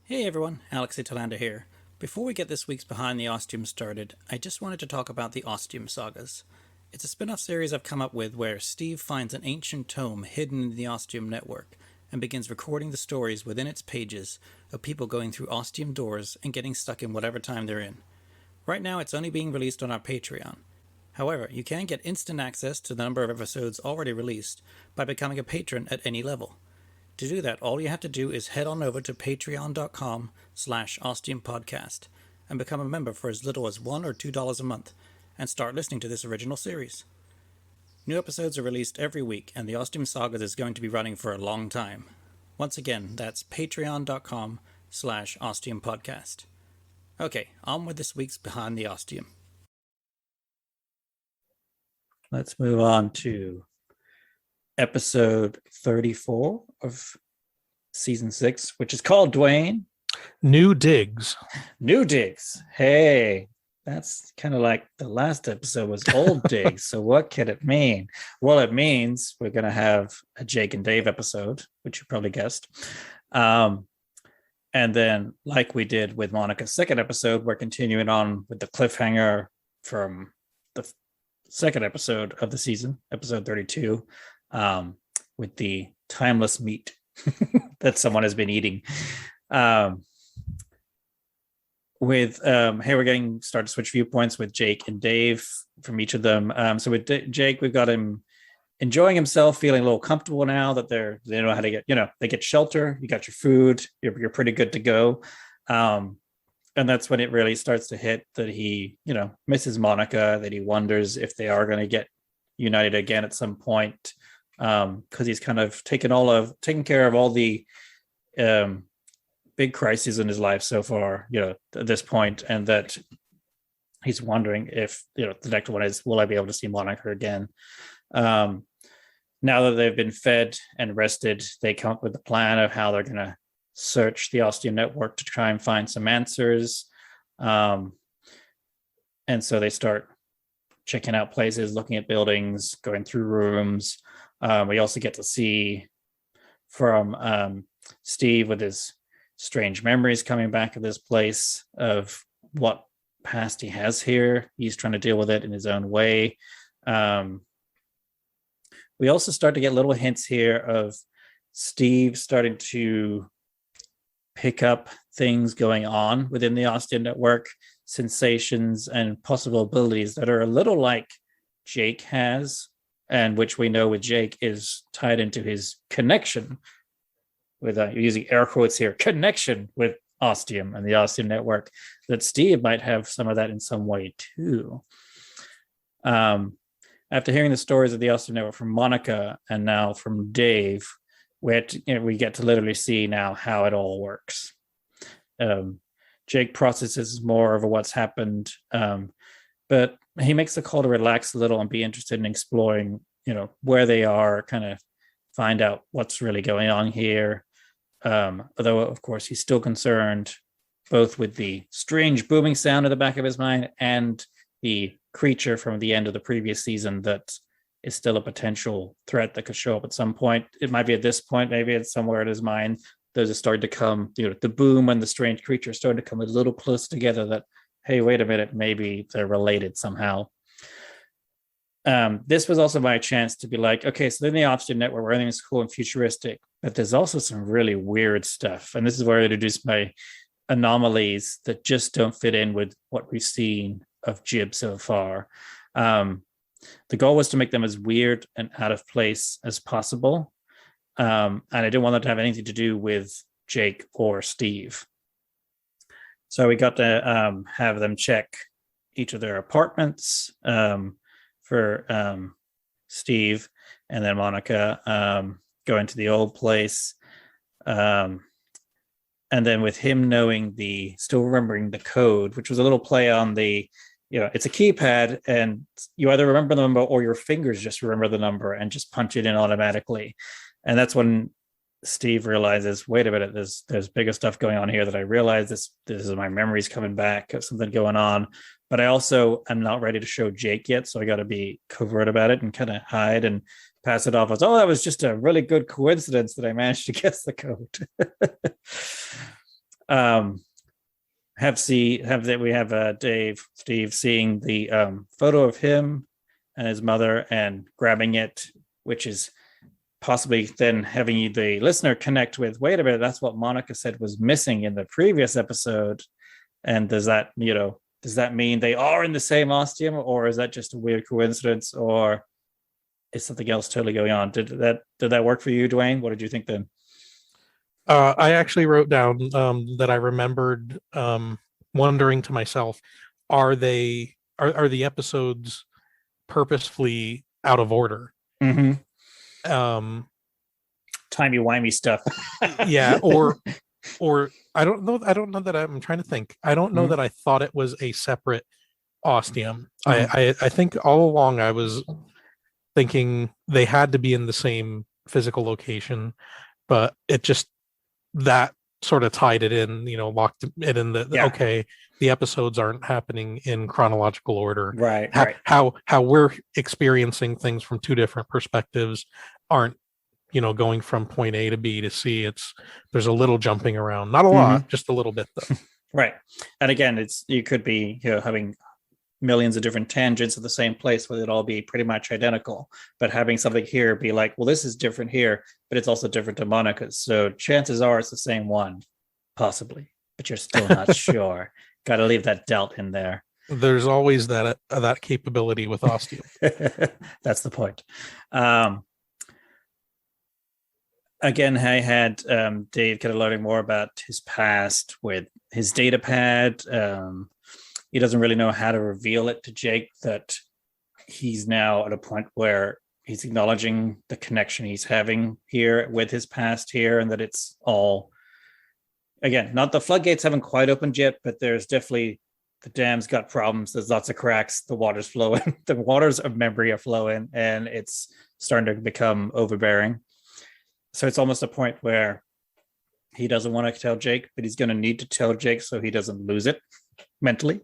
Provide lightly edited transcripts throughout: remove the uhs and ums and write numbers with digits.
Hey everyone, Alex Italander here. Before we get this week's Behind the Ostium started, I just wanted to talk about the Ostium sagas. It's a spin off series I've come up with where Steve finds an ancient tome hidden in the Ostium network and begins recording the stories within its pages of people going through Ostium doors and getting stuck in whatever time they're in. Right now, it's only being released on our Patreon. However, you can get instant access to the number of episodes already released by becoming a patron at any level. To do that, all you have to do is head on over to patreon.com/ostiumpodcast and become a member for as little as $1 or $2 a month and start listening to this original series. New episodes are released every week, and the Ostium Saga is going to be running for a long time. Once again, that's patreon.com/ostiumpodcast. Okay, on with this week's Behind the Ostium. Let's move on to episode 34 of season 6, which is called Dwayne. New Digs. New Digs. Hey, that's kind of like the last episode was Old Digs. So what can it mean? Well, it means we're going to have a Jake and Dave episode, which you probably guessed. And then, like we did with Monica's second episode, we're continuing on with the cliffhanger from the second episode of the season, episode 32. With the timeless meat that someone has been eating. Hey, we're getting start to switch viewpoints with Jake and Dave from each of them. So with Jake, we've got him enjoying himself, feeling a little comfortable now that they know how to get, they get shelter. You got your food. You're pretty good to go. And that's when it really starts to hit that he, misses Monica, that he wonders if they are going to get united again at some point. Because he's kind of taken care of all the big crises in his life so far, at this point, and that he's wondering if, the next one is, will I be able to see Monica again? Now that they've been fed and rested, they come up with a plan of how they're going to search the Ostium network to try and find some answers. And so they start checking out places, looking at buildings, going through rooms. We also get to see from Steve with his strange memories coming back of this place, of what past he has here. He's trying to deal with it in his own way. We also start to get little hints here of Steve starting to pick up things going on within the Ostium network, sensations and possible abilities that are a little like Jake has, and which we know with Jake is tied into his connection with, using air quotes here, connection with Ostium and the Ostium network, that Steve might have some of that in some way too. After hearing the stories of the Ostium network from Monica and now from Dave, we get to literally see now how it all works. Jake processes more of what's happened, but he makes the call to relax a little and be interested in exploring, where they are, kind of find out what's really going on here. Although, of course, he's still concerned both with the strange booming sound at the back of his mind and the creature from the end of the previous season that is still a potential threat that could show up at some point. It might be at this point, maybe it's somewhere in his mind. Those are starting to come, the boom and the strange creature starting to come a little close together, that, hey, wait a minute, maybe they're related somehow. This was also my chance to be like, okay, so then the Ostium network where everything's cool and futuristic, but there's also some really weird stuff. And this is where I introduce my anomalies that just don't fit in with what we've seen of Jib so far. The goal was to make them as weird and out of place as possible. And I didn't want them to have anything to do with Jake or Steve. So we got to have them check each of their apartments for Steve, and then Monica go into the old place. And then with him still remembering the code, which was a little play on the, it's a keypad and you either remember the number or your fingers just remember the number and just punch it in automatically. And that's when Steve realizes, wait a minute, there's bigger stuff going on here that I realize this is my memories coming back, something going on. But I also am not ready to show Jake yet, so I got to be covert about it and kind of hide and pass it off as, oh, that was just a really good coincidence that I managed to guess the code. Um, we have Steve seeing the photo of him and his mother and grabbing it, which is possibly then having the listener connect with, wait a minute, that's what Monica said was missing in the previous episode. And does that mean they are in the same ostium, or is that just a weird coincidence, or is something else totally going on? Did that work for you, Dwayne? What did you think then? I actually wrote down that I remembered wondering to myself, are the episodes purposefully out of order? Mm-hmm. Um, Timey-wimey stuff. yeah, or I don't know that I'm trying to think. I don't know Mm-hmm. that I thought it was a separate ostium. Mm-hmm. I think all along I was thinking they had to be in the same physical location, but it just that sort of tied it in, locked it in Yeah. okay, the episodes aren't happening in chronological order. Right. How we're experiencing things from two different perspectives aren't, going from point A to B to C. There's a little jumping around, not a lot, Mm-hmm. just a little bit though. Right. And again, you could be, having millions of different tangents at the same place where they'd all be pretty much identical, but having something here be like, well, this is different here, but it's also different to Monica's, so chances are it's the same one, possibly, but you're still not sure. Got to leave that doubt in there. There's always that capability with ostium. That's the point. Again, I had Dave kind of learning more about his past with his data pad. He doesn't really know how to reveal it to Jake that he's now at a point where he's acknowledging the connection he's having here with his past here, and that it's all, again, not the floodgates haven't quite opened yet, but there's definitely, the dam's got problems. There's lots of cracks. The water's flowing. The waters of memory are flowing, and it's starting to become overbearing. So it's almost a point where he doesn't want to tell Jake, but he's going to need to tell Jake so he doesn't lose it mentally.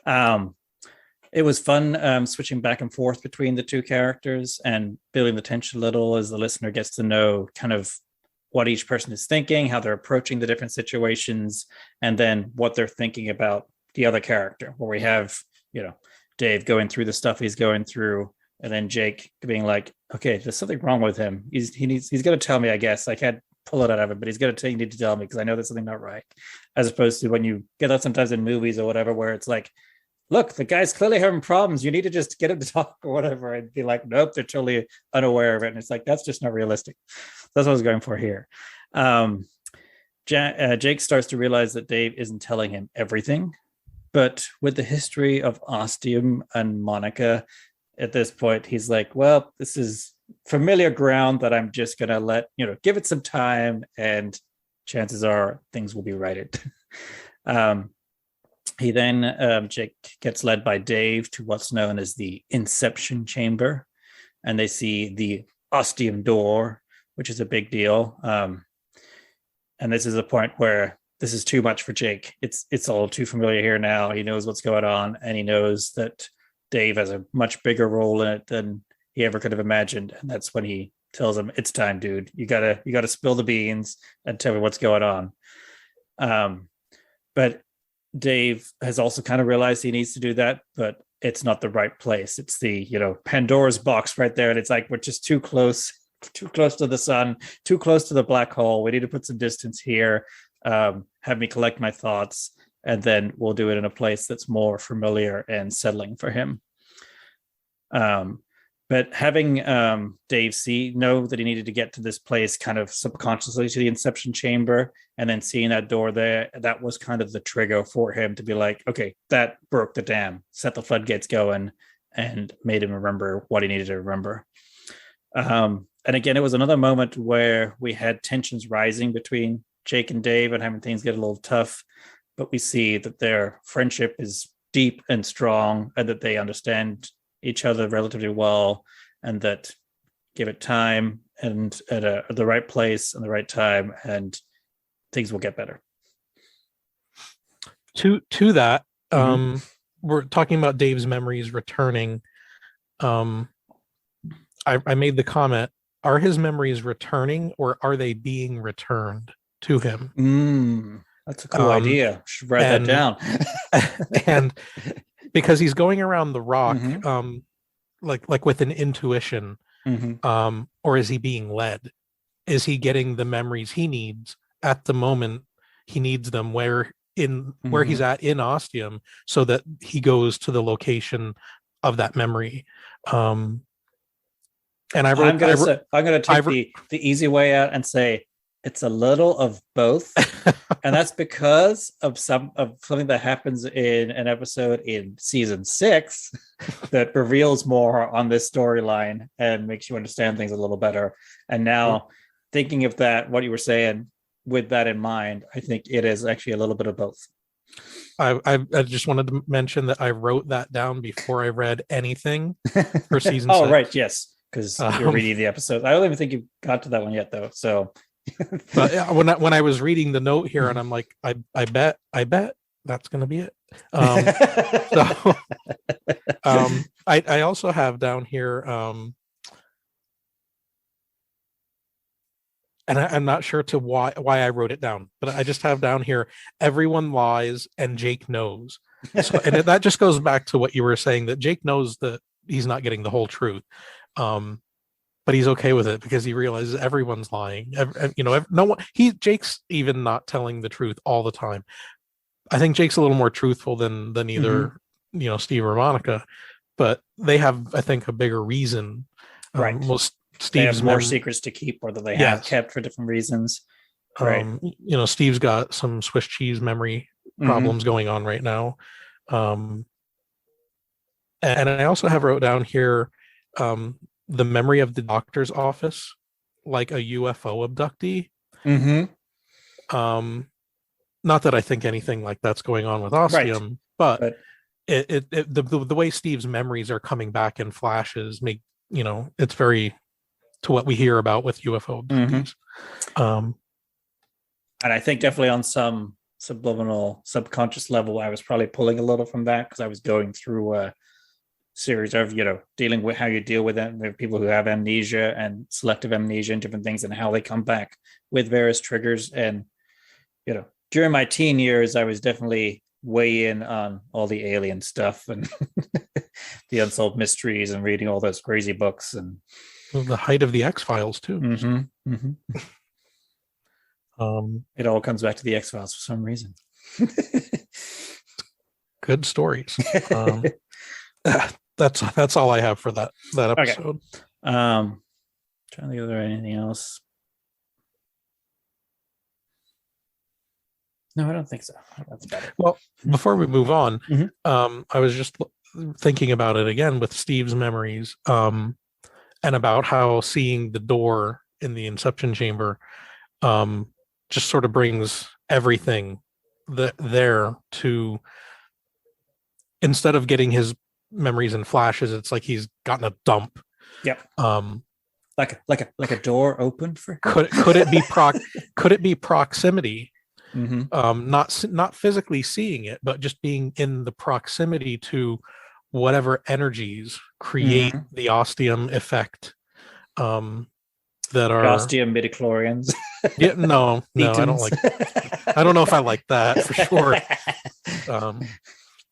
It was fun switching back and forth between the two characters and building the tension a little as the listener gets to know kind of what each person is thinking, how they're approaching the different situations, and then what they're thinking about the other character, where we have, Dave going through the stuff he's going through, and then Jake being like, okay, there's something wrong with him. He's going to tell me, I guess. I can't pull it out of him, but he's going to you need to tell me because I know there's something not right. As opposed to when you get that sometimes in movies or whatever, where it's like, look, the guy's clearly having problems. You need to just get him to talk or whatever, and be like, nope, they're totally unaware of it. And it's like, that's just not realistic. That's what I was going for here. Jake starts to realize that Dave isn't telling him everything, but with the history of Ostium and Monica, at this point, he's like, well, this is familiar ground that I'm just going to give it some time, and chances are things will be righted. He then, Jake gets led by Dave to what's known as the Inception Chamber, and they see the Ostium door, which is a big deal. And this is a point where this is too much for Jake. It's all too familiar here now. He knows what's going on, and he knows that Dave has a much bigger role in it than he ever could have imagined. And that's when he tells him, it's time, dude. You gotta spill the beans and tell me what's going on. But Dave has also kind of realized he needs to do that, but it's not the right place. It's the, Pandora's box right there. And it's like, we're just too close to the sun, too close to the black hole. We need to put some distance here. Have me collect my thoughts, and then we'll do it in a place that's more familiar and settling for him. But having Dave know that he needed to get to this place kind of subconsciously to the Inception Chamber, and then seeing that door there, that was kind of the trigger for him to be like, okay, that broke the dam, set the floodgates going, and made him remember what he needed to remember. And again, it was another moment where we had tensions rising between Jake and Dave and having things get a little tough, but we see that their friendship is deep and strong, and that they understand each other relatively well, and that give it time and at the right place and the right time, and things will get better. To that, we're talking about Dave's memories returning. I made the comment, are his memories returning, or are they being returned to him? That's a cool idea. Should write that and down. and because he's going around the rock, Mm-hmm. like with an intuition, Mm-hmm. or is he being led? Is he getting the memories he needs at the moment he needs them, where he's Mm-hmm. at in Ostium, so that he goes to the location of that memory? Um, and I'm gonna I take wrote, the easy way out and say it's a little of both. And that's because of something that happens in an episode in season 6 that reveals more on this storyline and makes you understand things a little better. And now, thinking of that, what you were saying, with that in mind, I think it is actually a little bit of both. I just wanted to mention that I wrote that down before I read anything for season Oh, 6. right, yes, because you're Um, reading the episode. I don't even think you got to that one yet, though. So, but when I was reading the note here, and I'm like, I bet that's gonna be it. So I also have down here, and I'm not sure to why I wrote it down, but I just have down here, everyone lies and Jake knows. So, and that just goes back to what you were saying, that Jake knows that he's not getting the whole truth. Um, but he's okay with it because he realizes everyone's lying. No one. Jake's even not telling the truth all the time. I think Jake's a little more truthful than either Steve or Monica, but they have, I think, a bigger reason. Right. Most They have Steve's more secrets to keep, or that they have yes. kept for different reasons. Right. Steve's got some Swiss cheese memory problems going on right now. And I also have wrote down here, the memory of the doctor's office, like a UFO abductee. Not that I think anything like that's going on with Ostium, but the way Steve's memories are coming back in flashes make it's very to what we hear about with UFO abductees. And I think definitely on some subliminal, subconscious level, I was probably pulling a little from that because I was going through a series of dealing with how you deal with it. There are people who have amnesia and selective amnesia and different things, and how they come back with various triggers. And during my teen years, I was definitely way in on all the alien stuff and the unsolved mysteries, and reading all those crazy books, and the height of the X-Files too. It all comes back to the X-Files for some reason. Good stories. That's all I have for that episode. Okay. Trying to think if there anything else. No, I don't think so. That's about it. Well, before we move on, I was just thinking about it again with Steve's memories, and about how seeing the door in the Inception chamber just sort of brings everything there to, instead of getting his memories and flashes, it's like he's gotten a dump. Yep. Like a door opened for him. Could it be proximity? Not physically seeing it, but just being in the proximity to whatever energies create the Ostium effect. That are Ostium midichlorians. Yeah, no, I don't like. I don't know if I like that for sure.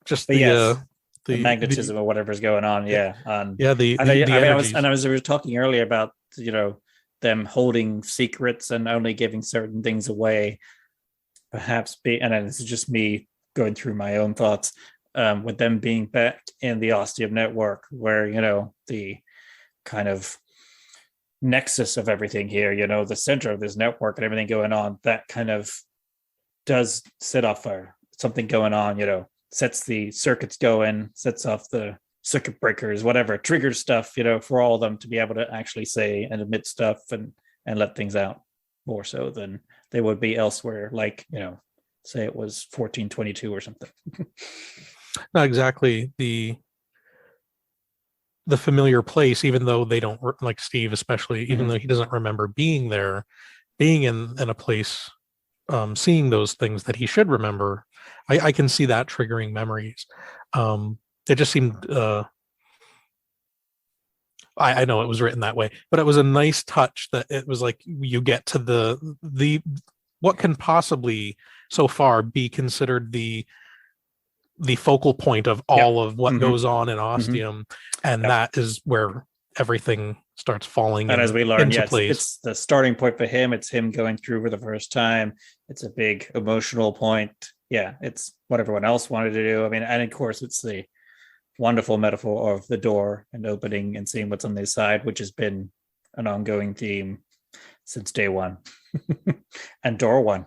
Just the magnetism or whatever's going on. Yeah. As we were talking earlier about them holding secrets and only giving certain things away. Perhaps and this is just me going through my own thoughts, with them being back in the Ostium network, where the kind of nexus of everything here, the center of this network and everything going on, that kind of does set off something going on, sets the circuits going, sets off the circuit breakers, whatever, triggers stuff, for all of them to be able to actually say and admit stuff and let things out more so than they would be elsewhere, like, say it was 1422 or something. Not exactly the familiar place, even though they don't, like Steve especially, even though he doesn't remember being there, being in a place, seeing those things that he should remember. I can see that triggering memories. It just seemed I know it was written that way, but it was a nice touch that it was like you get to the what can possibly so far be considered the focal point of all of what goes on in Ostium, and that is where everything starts falling and as we learn, into place. It's the starting point for him. It's him going through for the first time. It's a big emotional point. Yeah, it's what everyone else wanted to do. I mean, and of course, it's the wonderful metaphor of the door and opening and seeing what's on the side, which has been an ongoing theme since day one and door one.